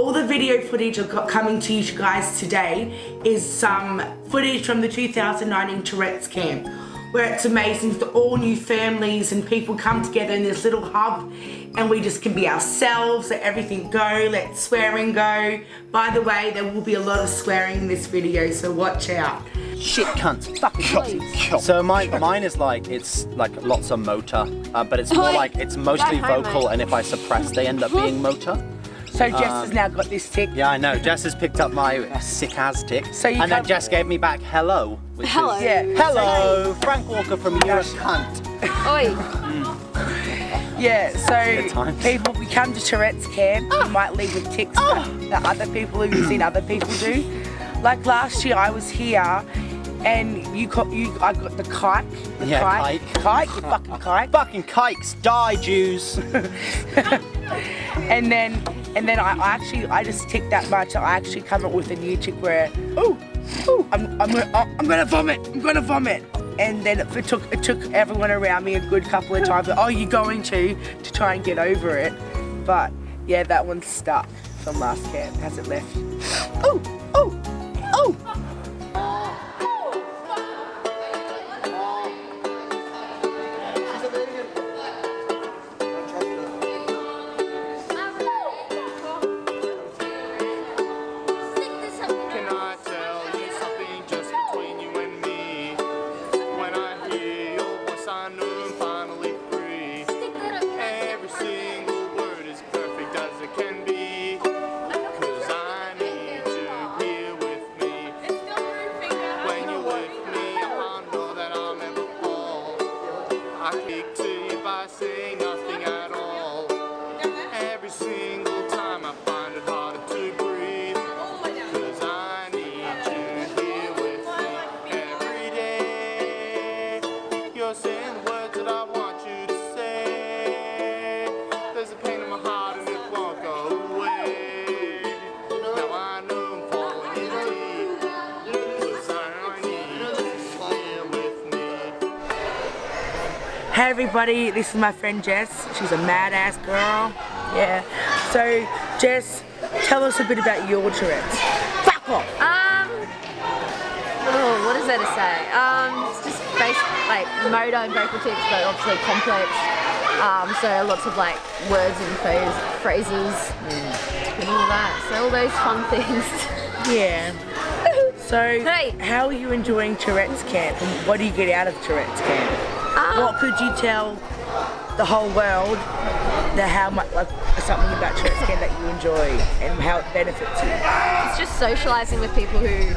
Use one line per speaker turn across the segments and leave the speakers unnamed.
All the video footage I've got coming to you guys today is some footage from the 2019 Tourette's Camp, where it's amazing for all new families and people come together in this little hub and we just can be ourselves, let everything go, let swearing go. By the way, there will be a lot of swearing in this video, so watch out.
Shit cunt. Fucking so mine is like, it's like lots of motor, but it's more like it's mostly vocal, and if I suppress they end up being motor.
So Jess has now got this tick.
Yeah, I know. Jess has picked up my sick as tick.
So you
and then Jess gave me back hello. Which is,
Yeah.
Hello, Frank Walker from You're a Cunt.
Oi.
Yeah,
Good
so
times.
people, we come to Tourette's Camp, you might leave with ticks that other people who you've seen other people do. Like last year I was here and I got the kike. The
Yeah,
kike, you fucking kike.
Fucking kikes, die Jews.
And then I just ticked that much. I actually come up with a new tick where, I'm gonna vomit. And then it took everyone around me a good couple of times. Oh, you're going to try and get over it. But yeah, that one's stuck from last camp. Hasn't left. Oh.
Can I tell you something just between you and me? When I hear your voice, I know I'm finally free. Every single word is perfect as it can be. 'Cause I need you here with me. When you're with me, I know that I'll never fall. I kick to you by saying nothing at all. Every single time I find it harder to breathe. 'Cause I need you here with me every day. You're saying the words that I want you to say. There's a pain in my heart and it won't go away. Now I know I'm falling in deep. 'Cause I need you here with me.
Hey everybody, this is my friend Jess. She's a mad ass girl. Yeah. So Jess, tell us a bit about your Tourette's. Fuck off.
What is there to say? It's just basic, like motor and vocal tics, but obviously complex. So lots of like words and phrases and all that. So all those fun things.
Yeah. So
Hey.
how are you enjoying Tourette's Camp and what do you get out of Tourette's Camp? What could you tell the whole world that how much like something about Tourette's Camp that you enjoy and how it benefits you?
It's just socialising with people who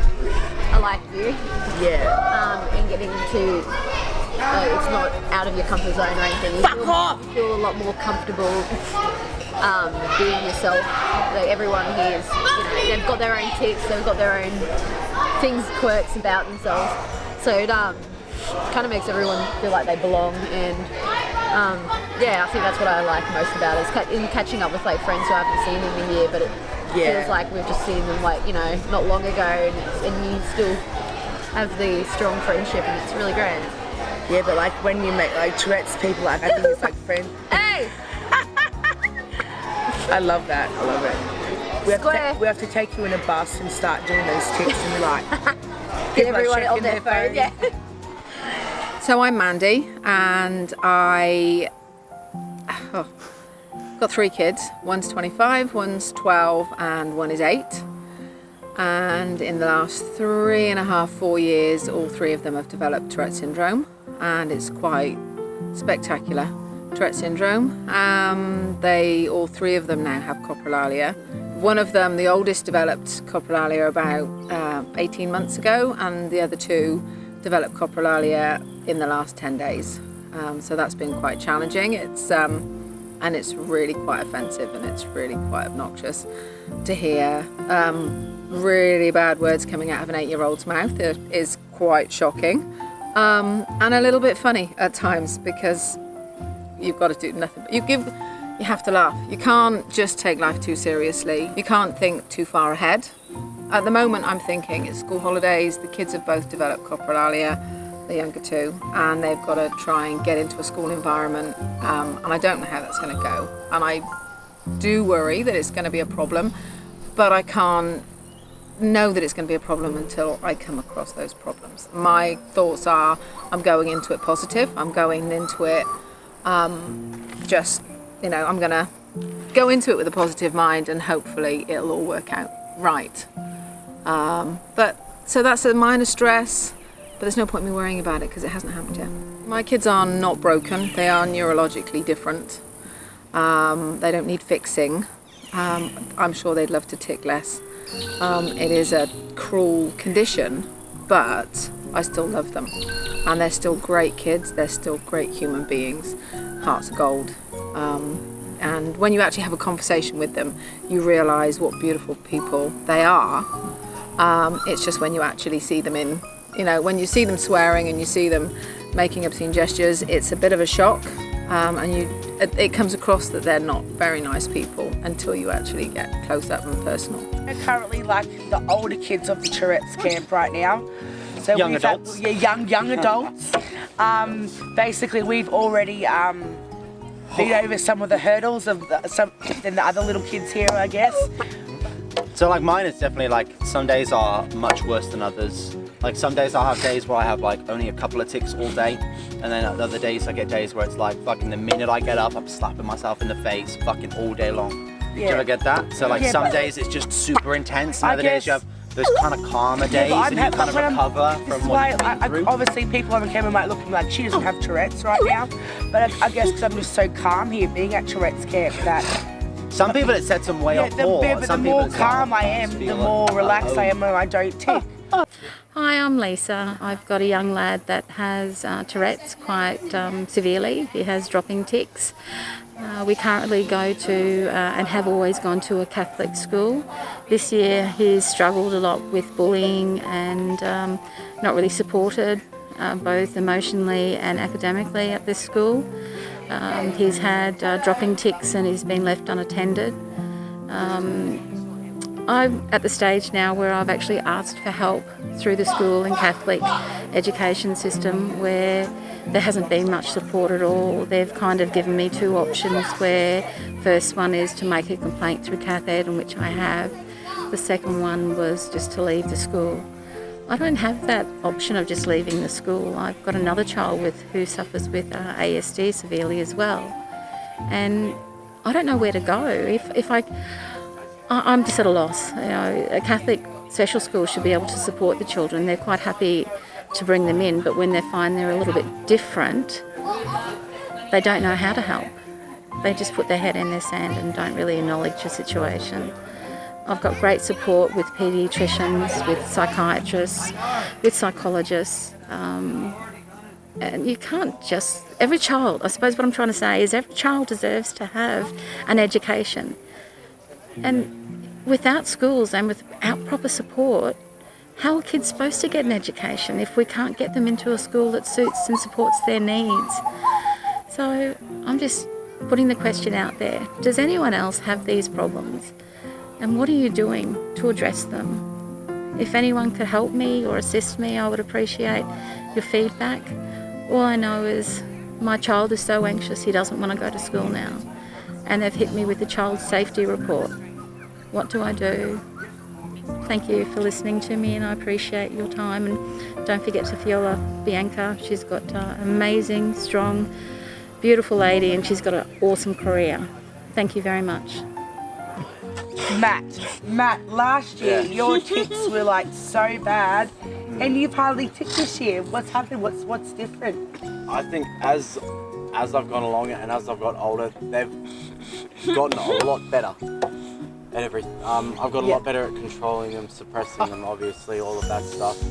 are like you,
Yeah.
and getting to. It's not out of your comfort zone or anything.
Fuck off!
You feel a lot more comfortable being yourself. Like everyone here is, they've got their own tics, they've got their own things, quirks about themselves. So it kind of makes everyone feel like they belong. And yeah, I think that's what I like most about it. Is catching up with like friends who I haven't seen in a year, but it feels like we've just seen them like not long ago, and you still have the strong friendship, and it's really great.
Yeah, but like when you make like Tourette's people, like I think it's like friends.
Hey!
I love that. I love it. We have to take you in a bus and start doing those tics and like
Get everyone on their phone. Yeah.
So I'm Mandy, and I got 3 kids. One's 25, one's 12, and one is 8. And in the last 3.5, 4 years, all 3 of them have developed Tourette syndrome, and it's quite spectacular. Tourette syndrome. All 3 of them now have coprolalia. One of them, the oldest, developed coprolalia about 18 months ago, and the other 2 developed coprolalia in the last 10 days. So that's been quite challenging. And it's really quite offensive, and it's really quite obnoxious to hear really bad words coming out of an 8-year-old's mouth. It is quite shocking, and a little bit funny at times, because you've got to do nothing. You have to laugh. You can't just take life too seriously. You can't think too far ahead. At the moment, I'm thinking it's school holidays. The kids have both developed coprolalia, the younger 2, and they've got to try and get into a school environment. And I don't know how that's going to go. And I do worry that it's going to be a problem but I can't know that it's going to be a problem until I come across those problems. My thoughts are, I'm going into it positive. I'm going into it just, you know, I'm going to go into it with a positive mind, and hopefully it'll all work out right. So that's a minor stress, but there's no point in me worrying about it because it hasn't happened yet. My kids are not broken. They are neurologically different. They don't need fixing. I'm sure they'd love to tick less. It is a cruel condition, but I still love them. And they're still great kids. They're still great human beings. Hearts of gold. And when you actually have a conversation with them, you realise what beautiful people they are. It's just when you actually see them in, you know, when you see them swearing and you see them making obscene gestures, it's a bit of a shock. And it comes across that they're not very nice people until you actually get close up and personal.
We're currently like the older kids of the Tourette's camp right now. So
Young
we've had-
adults.
young adults. Basically, we've already beat over some of the hurdles than the other little kids here, I guess.
So like mine is definitely like some days are much worse than others. Like some days I'll have days where I have like only a couple of ticks all day, and then other days I get days where it's like fucking the minute I get up I'm slapping myself in the face fucking all day long. Do you ever get that? So like
Yeah,
some
but-
days it's just super intense, and
I
other days you
guess-
have those kind of calmer days
but
and you kind of recover
this
from
is
what
why
you've been through.
obviously people on the camera might look at me like she doesn't have Tourette's right now, but I guess because I'm just so calm here being at Tourette's camp that
Some people it sets them way off more.
but the
Some people
more
it's like,
calm I am,
just
the
feel
more
like,
relaxed I am when I don't tick.
Hi, I'm Lisa. I've got a young lad that has Tourette's quite severely. He has dropping tics. We currently go to and have always gone to a Catholic school. This year he's struggled a lot with bullying and not really supported both emotionally and academically at this school. He's had dropping tics and he's been left unattended. I'm at the stage now where I've actually asked for help through the school and Catholic education system where there hasn't been much support at all. They've kind of given me two options where first one is to make a complaint through CathEd, in which I have. The second one was just to leave the school. I don't have that option of just leaving the school. I've got another child who suffers with ASD severely as well. And I don't know where to go. I'm just at a loss. You know, a Catholic special school should be able to support the children. They're quite happy to bring them in, but when they find they're a little bit different, they don't know how to help. They just put their head in their sand and don't really acknowledge the situation. I've got great support with paediatricians, with psychiatrists, with psychologists. And you can't just... Every child, I suppose what I'm trying to say is every child deserves to have an education. And without schools and without proper support, how are kids supposed to get an education if we can't get them into a school that suits and supports their needs? So I'm just putting the question out there. Does anyone else have these problems? And what are you doing to address them? If anyone could help me or assist me, I would appreciate your feedback. All I know is my child is so anxious he doesn't want to go to school now. And they've hit me with the child safety report. What do I do? Thank you for listening to me, and I appreciate your time. And don't forget to Fiola Bianca. She's got an amazing, strong, beautiful lady, and she's got an awesome career. Thank you very much.
Matt, last year your tics were like so bad, and you've hardly ticked this year. What's happened? What's different?
I think as I've gone along and as I've got older, they've gotten a lot better at everything. I've got a lot better at controlling them, suppressing them, obviously, all of that stuff.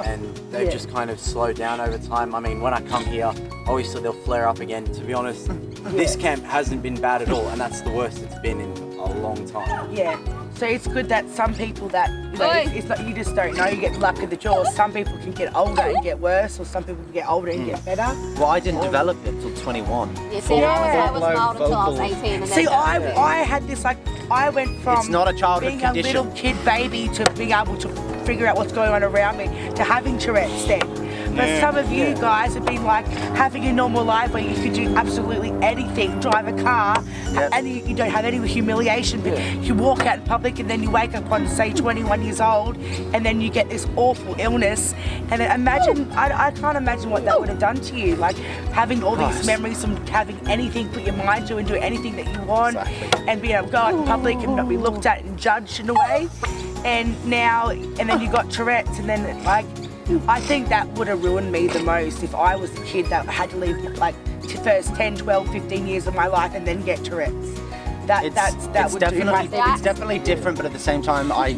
And they've just kind of slowed down over time. I mean, when I come here, obviously they'll flare up again. To be honest, this camp hasn't been bad at all, and that's the worst it's been in a long time.
Yeah. So it's good that some people that, you know, it's not, you just don't know, you get luck of the draw. Some people can get older and get worse, or some people can get older and get better.
Well, I didn't develop it till 21.
Yeah, see, I was mild until I was
vocal.
18. And
See,
then
I had this, like, I went from
It's not a childhood
being
condition.
a little kid baby to being able to figure out what's going on around me to having Tourette's then. But some of you guys have been like having a normal life where you could do absolutely anything, drive a car, and you don't have any humiliation. But you walk out in public and then you wake up on, say, 21 years old, and then you get this awful illness. And then imagine, I can't imagine what that would have done to you. Like having all these memories from having anything put your mind to and do anything that you want, and being able to go out in public and not be looked at and judged in a way. And then you got Tourette's, and then like, I think that would have ruined me the most if I was a kid that had to live like the first 10, 12, 15 years of my life and then get Tourette's. That would do my thing.
It's definitely different, but at the same time, I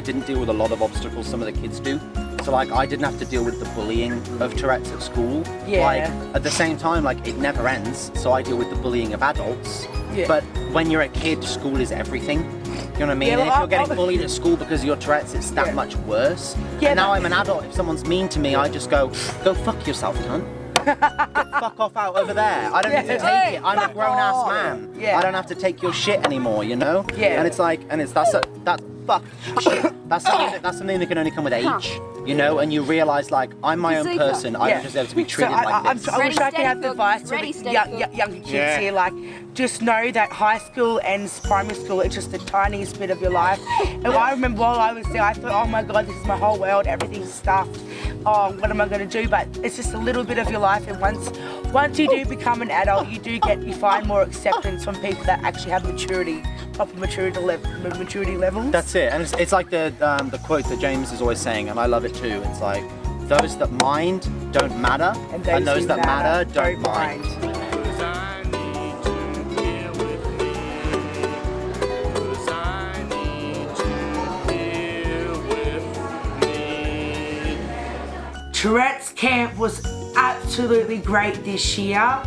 didn't deal with a lot of obstacles some of the kids do. So like, I didn't have to deal with the bullying of Tourette's at school.
Yeah.
Like at the same time, like it never ends. So I deal with the bullying of adults.
Yeah.
But when you're a kid, school is everything. You know what I mean?
Yeah,
And if you're getting bullied at school because of your Tourette's, it's that much worse.
Yeah,
and now I'm an adult. If someone's mean to me, I just go fuck yourself, cunt. Get fuck off out over there. I don't need to take it. I'm a grown-ass man.
Yeah.
I don't have to take your shit anymore, you know?
Yeah.
And it's like, that's fuck shit. That's something that can only come with age, you know? And you realise, like, I'm my own person. I don't deserve to be treated like this.
I wish I could have advice to the younger kids here. Like, just know that high school and primary school is just the tiniest bit of your life. And I remember while I was there, I thought, oh my God, this is my whole world. Everything's stuffed. Oh, what am I going to do? But it's just a little bit of your life. And once you do become an adult, you find more acceptance from people that actually have proper maturity level.
That's it. And it's like the quote that James is always saying, and I love it too. It's like, those that mind don't matter, and those that matter don't mind.
'Cause I need you here with me. 'Cause I need you here with me.
Tourette's camp was absolutely great this year.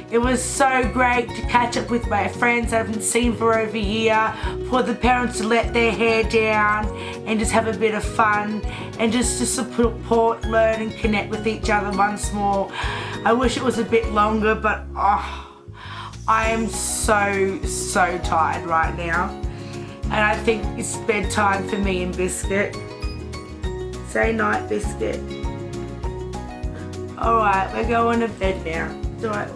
It was so great to catch up with my friends I haven't seen for over a year, for the parents to let their hair down and just have a bit of fun and just to support, learn and connect with each other once more. I wish it was a bit longer, but I am so tired right now. And I think it's bedtime for me and Biscuit. Say night, Biscuit. Alright, we're going to bed now. It's alright.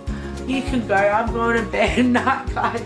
You can go, I'm going to bed. Night, guys.